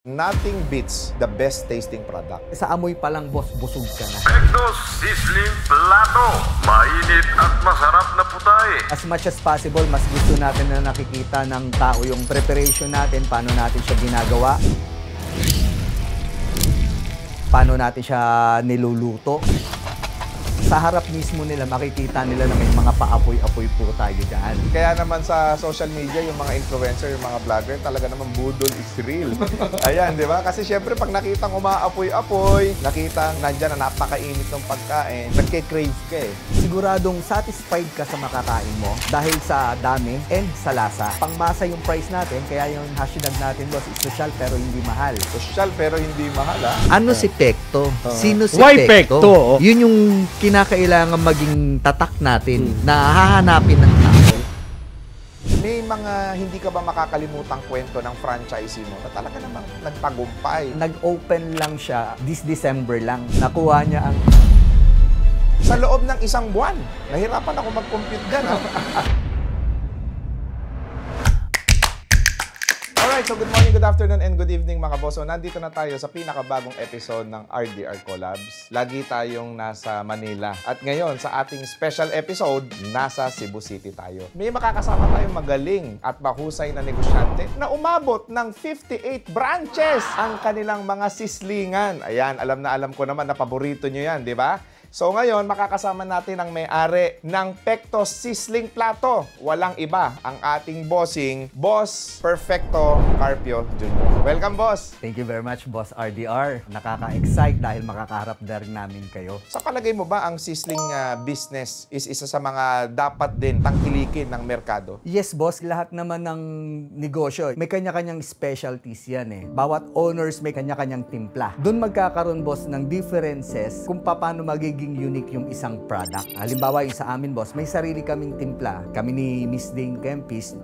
Nothing beats the best tasting product. Sa amoy pa lang, boss, busog ka na. Pectos Sizzling Plato. Mainit at masarap na putahe. As much as possible, mas gusto natin na nakikita ng tao yung preparation natin, paano natin siya ginagawa, paano natin siya niluluto. Sa harap mismo nila, makikita nila na may mga paapoy-apoy po tayo dyan. Kaya naman sa social media, yung mga influencer, yung mga vlogger, talaga naman budol is real. Ayan, di ba? Kasi syempre, pag nakitang umaapoy-apoy, nakitang nandyan na napakainit ng pagkain, nagke-crave ka eh. Siguradong satisfied ka sa makakain mo dahil sa dami and sa lasa. Pangmasa yung price natin, kaya yung hashtag natin, boss, is social pero hindi mahal. Social pero hindi mahal, ha? Ano si Pecto? Sino si Why Pecto? Pecto? Yun yung kinakailangan maging tatak natin na hahanapin ng tao. May mga hindi ka ba makakalimutang kwento ng franchisee mo na talaga namang nagtagumpay? Nag-open lang siya this December lang. Nakuha niya ang... Sa loob ng isang buwan. Nahirapan ako mag-compute dyan, ha? Alright, so good morning, good afternoon, and good evening mga boss. So, nandito na tayo sa pinakabagong episode ng RDR Collabs. Lagi tayong nasa Manila. At ngayon, sa ating special episode, nasa Cebu City tayo. May makakasama tayong magaling at mahusay na negosyante na umabot ng 58 branches ang kanilang mga sislingan. Ayan, alam na alam ko naman na paborito nyo yan, di ba? So ngayon, makakasama natin ang may-ari ng Pectos Sizzling Plato. Walang iba, ang ating bossing, Boss Perfecto Carpio Jr. Welcome, boss! Thank you very much, Boss RDR. Nakaka-excite dahil makakaharap na rin namin kayo. Sa palagay mo ba ang sizzling business is isa sa mga dapat din tangkilikin ng merkado? Yes, boss. Lahat naman ng negosyo, may kanya-kanyang specialties yan eh. Bawat owners may kanya-kanyang timpla. Doon magkakaroon, boss, ng differences kung paano magiging unique yung isang product. Halimbawa, yung sa amin, boss, may sarili kaming timpla. Kami ni Miss Dane Kempis,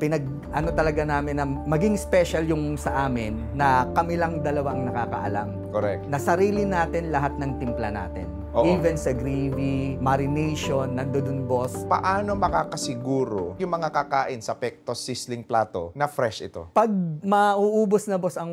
ano talaga namin na maging special yung sa amin na kami lang dalawang nakakaalam. Correct. Na sarili natin lahat ng timpla natin. Oo. Even sa gravy, marination, nandoon, boss. Paano makakasiguro yung mga kakain sa Pectos Sizzling Plato na fresh ito? Pag mauubos na, boss, ang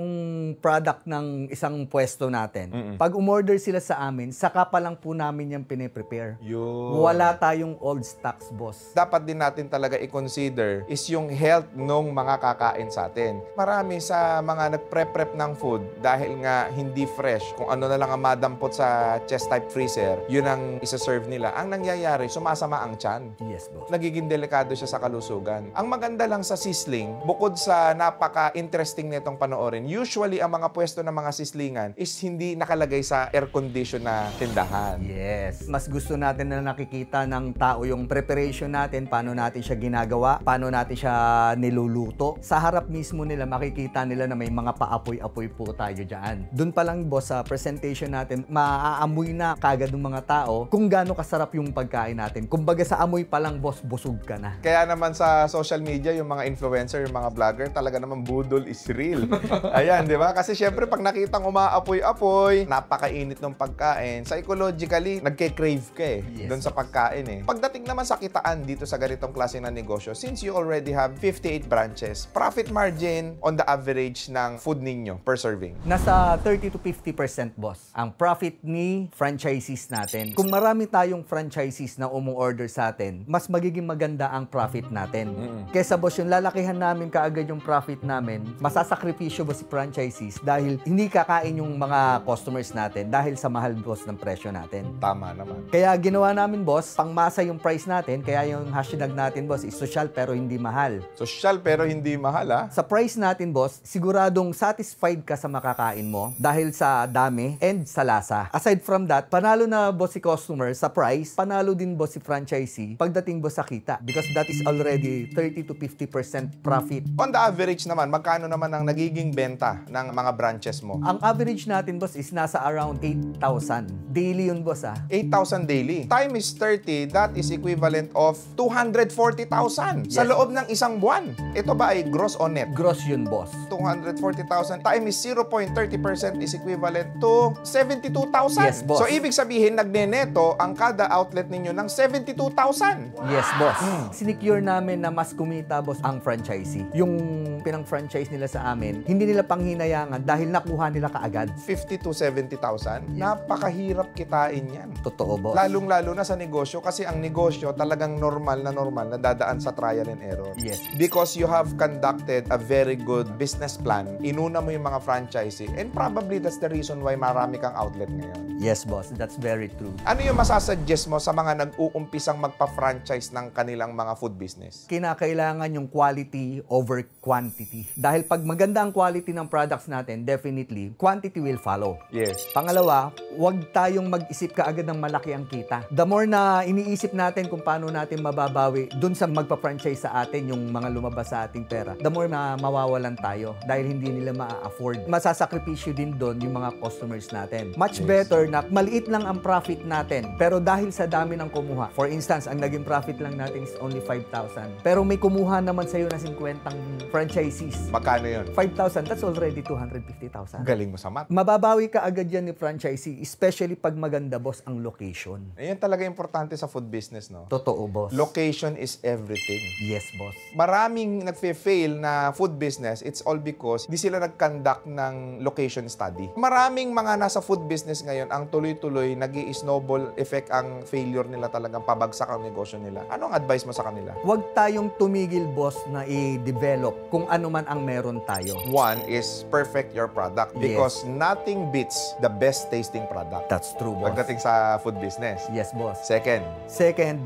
product ng isang pwesto natin, pag umorder sila sa amin, saka pa lang po namin yung piniprepare. Yun. Wala tayong old stocks, boss. Dapat din natin talaga i-consider is yung health ng mga kakain sa atin. Marami sa mga nagpre-prep ng food dahil nga hindi fresh, kung ano na lang ang madampot sa chest type freezer, yun ang isa-serve nila. Ang nangyayari, sumasama ang tiyan. Yes, boss. Nagiging delikado siya sa kalusugan. Ang maganda lang sa sizzling, bukod sa napaka-interesting nitong panoorin, usually ang mga pwesto ng mga sizzlingan is hindi nakalagay sa air-condition na tindahan. Yes. Mas gusto natin na nakikita ng tao yung preparation natin, paano natin siya ginagawa, paano natin siya niluluto. Sa harap mismo nila, makikita nila na may mga paapoy-apoy po tayo dyan. Doon pa lang, boss, sa presentation natin, maaamoy na kagad ng mga tao kung gaano kasarap yung pagkain natin. Kumbaga sa amoy pa lang, boss, busog ka na. Kaya naman sa social media, yung mga influencer, yung mga vlogger, talaga naman budol is real. Ayan, di ba? Kasi syempre, pag nakitang umaapoy-apoy, napakainit ng pagkain, psychologically, nagke-crave ka eh, Yes, doon sa pagkain eh. Pagdating naman sa kitaan dito sa ganitong klase ng negosyo, since you already have 58 branches, profit margin on the average ng food ninyo per serving? Nasa 30 to 50%, boss, ang profit ni franchisees natin. Kung marami tayong franchisees na umu-order sa atin, mas magiging maganda ang profit natin. Kesa, boss, yung lalakihan namin kaagad yung profit namin, masasakripisyo ba si franchisees dahil hindi kakain yung mga customers natin dahil sa mahal, boss, ng presyo natin. Tama naman. Kaya ginawa namin, boss, pangmasa yung price natin, kaya yung hashtag natin, boss, is social pero hindi mahal. Social pero hindi mahal, ha? Sa price natin, boss, siguradong satisfied ka sa makakain mo dahil sa dami and sa lasa. Aside from that, panalo na, boss, si customer sa price, panalo din, boss, si franchisee pagdating, boss, sa kita because that is already 30 to 50% profit. On the average naman, magkano naman ang nagiging benta ng mga branches mo? Ang average natin, boss, is nasa around 8,000. Daily yun, boss, 8,000 daily. Time is 30, that is equivalent of 240,000 sa Yes. loob ng isang buwan. Ito ba ay gross o net? Gross yun, boss. 240,000 times 0.30% is equivalent to 72,000. Yes, boss. So, ibig sabihin, nagneneto ang kada outlet ninyo ng 72,000. Yes, boss. Sinecure namin na mas kumita, boss, ang franchisee. Yung pinang-franchise nila sa amin, hindi nila panghinayangan dahil nakuha nila kaagad. 50 to 70,000. Napakahirap kitain yan. Totoo, boss. Lalong-lalo na sa negosyo kasi ang negosyo talagang normal na dadaan sa trial and error. Yes. Because you have conducted a very good business plan, inuna mo yung mga franchisee, and probably that's the reason why marami kang outlet ngayon. Yes, boss. That's very true. Ano yung masasuggest mo sa mga nag-uumpisang magpa-franchise ng kanilang mga food business? Kinakailangan yung quality over quantity. Dahil pag maganda ang quality ng products natin, definitely, quantity will follow. Yes. Pangalawa, huwag tayong mag-isip kaagad ng malaki ang kita. The more na iniisip natin kung paano natin mababawi dun sa magpa-franchise sa atin yung mga lumabas sa ating pera, the more na mawawalan tayo dahil hindi nila ma-afford. Masasakripisyo din doon yung mga customers natin. Much better na maliit lang ang profit natin, pero dahil sa dami ng kumuha. For instance, ang naging profit lang natin is only 5,000. Pero may kumuha naman sa'yo na 50 franchisees. Magkano yun? 5,000, that's already 250,000. Galing mo sa math. Mababawi ka agad yan ni franchisee, especially pag maganda, boss, ang location. Ayan talaga importante sa food business, no? Totoo, boss. Location is everything. Yes, boss. Maraming nagfe-fail na food business, it's all because di sila nag-conduct ng location study. Maraming mga nasa food business ngayon, ang tuloy-tuloy, nag-i-snowball effect ang failure nila, talagang pabagsak ang negosyo nila. Anong advice mo sa kanila? Huwag tayong tumigil, boss, na i-develop kung ano man ang meron tayo. One is perfect your product because nothing beats the best tasting product. That's true, boss. Pagdating sa food business. Yes, boss. Second,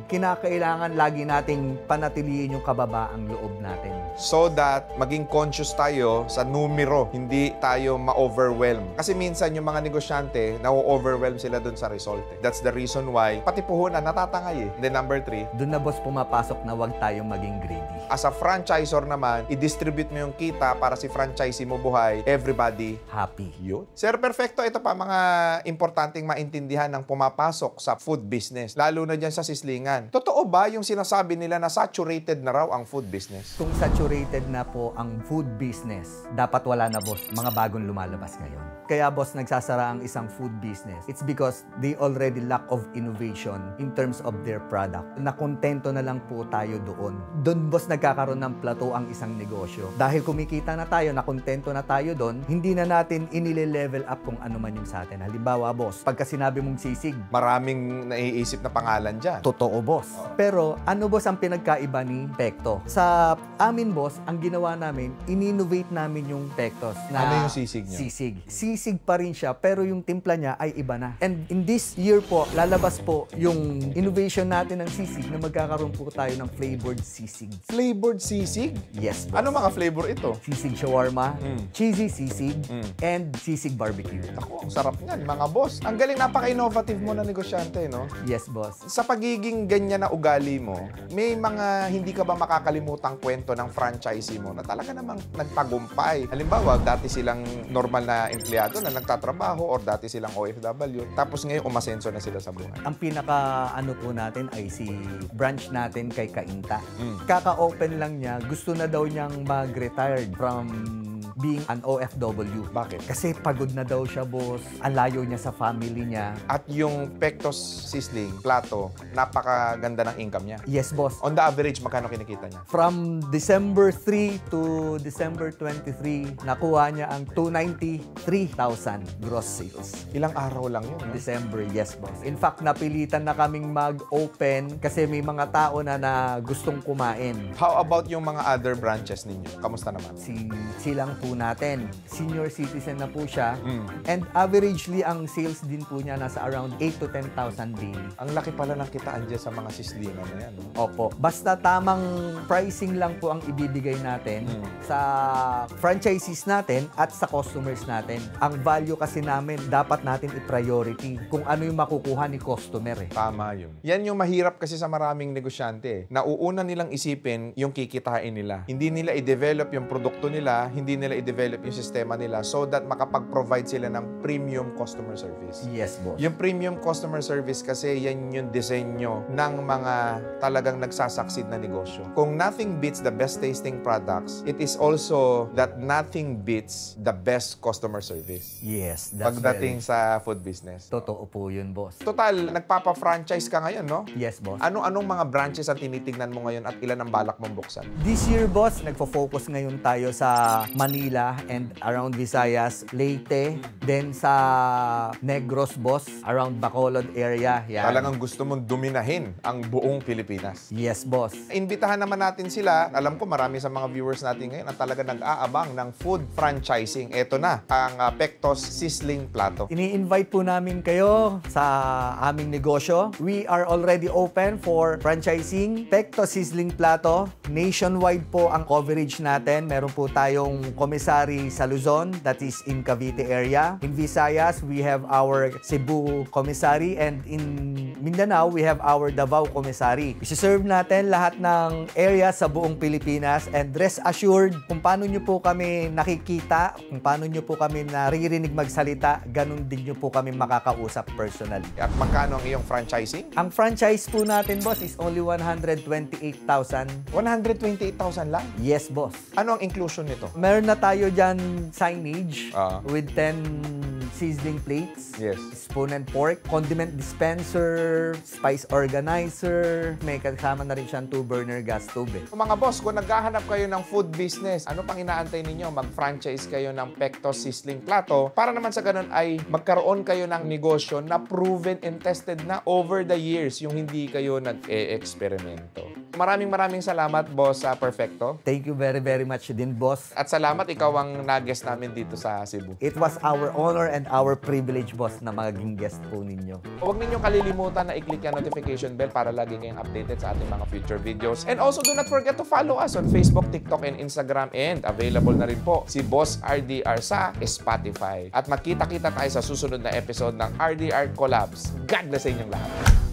Kinakailangan lagi nating panatiliin yung kababaang loob natin. so that maging conscious tayo sa numero, hindi tayo ma-overwhelm. Kasi minsan yung mga negosyante, na-overwhelm sila dun sa result. That's the reason why, pati puhunan, natatangay eh. And then number 3, Doon na, boss, pumapasok na huwag tayong maging greedy. as a franchisor naman, i-distribute mo yung kita para si franchisee mo buhay, everybody Happy. yun. Sir Perfecto, ito pa mga importanteng maintindihan ng pumapasok sa food business, lalo na dyan sa sislingan. Totoo ba yung sinasabi nila na saturated na raw ang food business? Kung saturated na po ang food business, dapat wala na, boss, mga bagong lumalabas ngayon. Kaya, boss, nagsasara ang isang food business. It's because they already lack of innovation in terms of their product. Nakontento na lang po tayo doon. Doon, boss, nagkakaroon ng plateau ang isang negosyo. Dahil kumikita na tayo, nakontento na tayo doon, hindi na natin inile-level up kung ano man yung sa atin. Halimbawa, boss, pagka sinabi mong sisig, Maraming naiisip na pangalan dyan. totoo, boss. Pero ano, boss, ang pinagkaiba ni Pekto? Sa amin, boss, ang ginawa namin, in-innovate namin yung Pektos. Ano yung sisig niyo? Sisig pa rin siya, pero yung timpla niya ay iba na. And in this year po, lalabas po yung innovation natin ng sisig na magkakaroon po tayo ng flavored sisig. Flavored sisig? Yes, boss. Ano mga flavor ito? Sisig shawarma, cheesy sisig, and sisig barbecue. Ako, ang sarap niyan, mga boss. Ang galing, napaka-innovative mo na negosyante, no? Yes, boss. Sa pagiging ganyan na ugali mo, may mga hindi ka ba makakalimutang kwento ng franchisee mo na talaga namang nagtagumpay? Halimbawa, dati silang normal na empleyado na nagtatrabaho or dati silang OFW, tapos ngayon umasenso na sila sa buhay. Ang pinaka ano po natin ay si branch natin kay Kainta. Kaka-open lang niya, gusto na daw niyang mag-retired from being an OFW. Bakit? Kasi pagod na daw siya, boss. Ang layo niya sa family niya. At yung Pectos Sizzling, plato, napakaganda ng income niya. Yes, boss. On the average, magkano kinikita niya? From December 3 to December 23, nakuha niya ang 293,000 gross sales. Ilang araw lang yun, no? December, yes, boss. In fact, napilitan na kaming mag-open kasi may mga tao na gustong kumain. How about yung mga other branches ninyo? Kamusta naman? Silang po natin. Senior citizen na po siya. And averagely, ang sales din po niya nasa around 8 to 10,000 daily. Ang laki pala ng kitaan dyan sa mga sislingan na yan, no? Opo. Basta tamang pricing lang po ang ibibigay natin sa franchisees natin at sa customers natin. Ang value kasi namin, dapat natin i-priority kung ano yung makukuha ni customer eh. Tama yun. Yan yung mahirap kasi sa maraming negosyante. Nauuna nilang isipin yung kikitain nila. Hindi nila i-develop yung produkto nila, hindi nila nila i-develop yung sistema nila so that makapag-provide sila ng premium customer service. Yes, boss. Yung premium customer service kasi yan yung disenyo ng mga talagang nagsasucceed na negosyo. Kung nothing beats the best tasting products, it is also that nothing beats the best customer service. Yes, that's Pagdating sa food business. Totoo po yun, boss. Total, nagpapa-franchise ka ngayon, no? Yes, boss. Anong mga branches ang tinitignan mo ngayon at ilan ang balak mong buksan? This year, boss, nagfo-focus ngayon tayo sa Manila and around Visayas, Leyte, then sa Negros, boss, around Bacolod area. Yan. Talagang gusto mong dominahin ang buong Pilipinas. Yes, boss. Imbitahan naman natin sila. Alam ko marami sa mga viewers natin ngayon ang talaga nag-aabang ng food franchising. Ito na, ang Pectos Sizzling Plato. Ini-invite po namin kayo sa aming negosyo. We are already open for franchising. Pectos Sizzling Plato. Nationwide po ang coverage natin. Meron po tayong commissary sa Luzon, that is in Cavite area. In Visayas, we have our Cebu commissary, and in Mindanao, we have our Davao commissary. Isi-serve natin lahat ng area sa buong Pilipinas, and rest assured, kung paano nyo po kami nakikita, kung paano nyo po kami naririnig magsalita, ganun din nyo po kami makakausap personally. At magkano ang iyong franchising? Ang franchise po natin, boss, is only 128,000. 128,000 lang? Yes, boss. Ano ang inclusion nito? Meron na tayo dyan signage Ah. with 10 sizzling plates, Yes. spoon and fork, condiment dispenser, spice organizer, may kasama na rin siyang 2-burner gas stove. Mga boss, kung naghahanap kayo ng food business, ano pang inaantay ninyo? Mag-franchise kayo ng Pectos Sizzling Plato para naman sa ganun ay magkaroon kayo ng negosyo na proven and tested na over the years, yung hindi kayo nag-e-eksperimento. Maraming salamat, boss, sa Perfecto. Thank you very, very much din, boss. At salamat, ikaw ang nag-guest namin dito sa Cebu. It was our honor and our privilege, boss, na maging guest po ninyo. Huwag ninyong kalilimutan na i-click yung notification bell para lagi kayong updated sa ating mga future videos. And also, do not forget to follow us on Facebook, TikTok, and Instagram. And available na rin po si Boss RDR sa Spotify. At makita-kita tayo sa susunod na episode ng RDR Collabs. God bless sa inyong lahat.